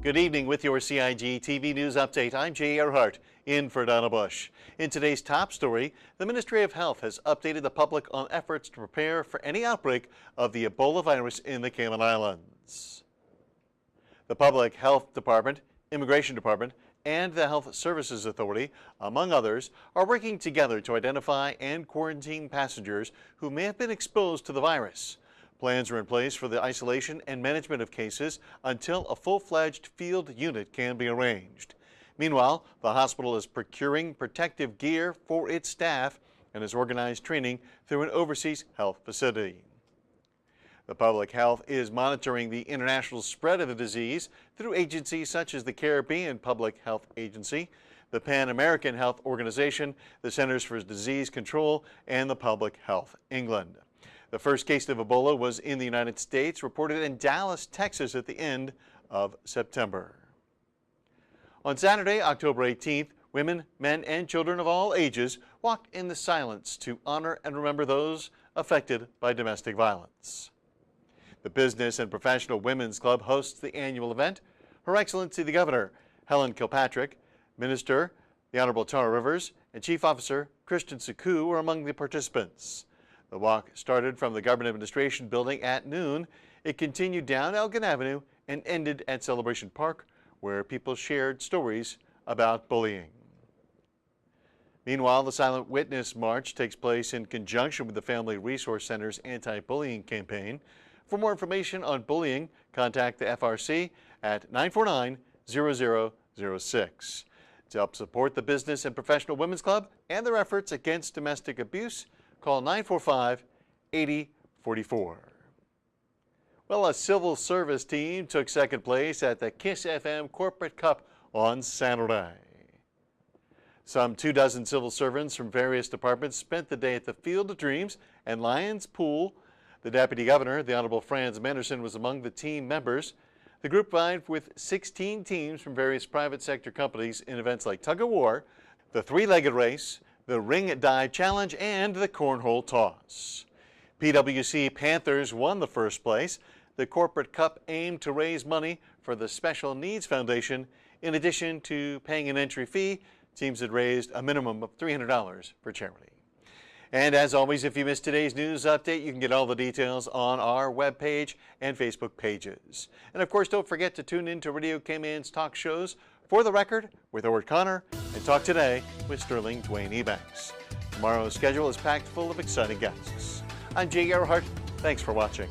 Good evening with your CIGTV News Update. I'm Jay Earhart in for Donna Bush. In today's top story, the Ministry of Health has updated the public on efforts to prepare for any outbreak of the Ebola virus in the Cayman Islands. The Public Health Department, Immigration Department, and the Health Services Authority, among others, are working together to identify and quarantine passengers who may have been exposed to the virus. Plans are in place for the isolation and management of cases until a full-fledged field unit can be arranged. Meanwhile, the hospital is procuring protective gear for its staff and has organized training through an overseas health facility. The public health is monitoring the international spread of the disease through agencies such as the Caribbean Public Health Agency, the Pan American Health Organization, the Centers for Disease Control, and the Public Health England. The first case of Ebola was in the United States, reported in Dallas, Texas at the end of September. On Saturday, October 18th, women, men, and children of all ages walked in the silence to honor and remember those affected by domestic violence. The Business and Professional Women's Club hosts the annual event. Her Excellency the Governor, Helen Kilpatrick, Minister, the Honorable Tara Rivers, and Chief Officer Christian Suku were among the participants. The walk started from the Government Administration Building at noon. It continued down Elgin Avenue and ended at Celebration Park, where people shared stories about bullying. Meanwhile, the Silent Witness March takes place in conjunction with the Family Resource Center's anti-bullying campaign. For more information on bullying, contact the FRC at 949-0006. To help support the Business and Professional Women's Club and their efforts against domestic abuse, call 945-8044. Well, a civil service team took second place at the KISS FM Corporate Cup on Saturday. Some 24 civil servants from various departments spent the day at the Field of Dreams and Lions Pool. The Deputy Governor, the Honorable Franz Manderson, was among the team members. The group vied with 16 teams from various private sector companies in events like tug of war, the three-legged race, the ring dive challenge, and the cornhole toss. PWC Panthers won the first place. The Corporate Cup aimed to raise money for the Special Needs Foundation. In addition to paying an entry fee, teams had raised a minimum of $300 for charity. And as always, if you missed today's news update, you can get all the details on our webpage and Facebook pages. And of course, don't forget to tune in to Radio Cayman's talk shows, For the Record with Ord Connor and Talk Today with Sterling Dwayne Ebanks. Tomorrow's schedule is packed full of exciting guests. I'm Jay Earhart. Thanks for watching.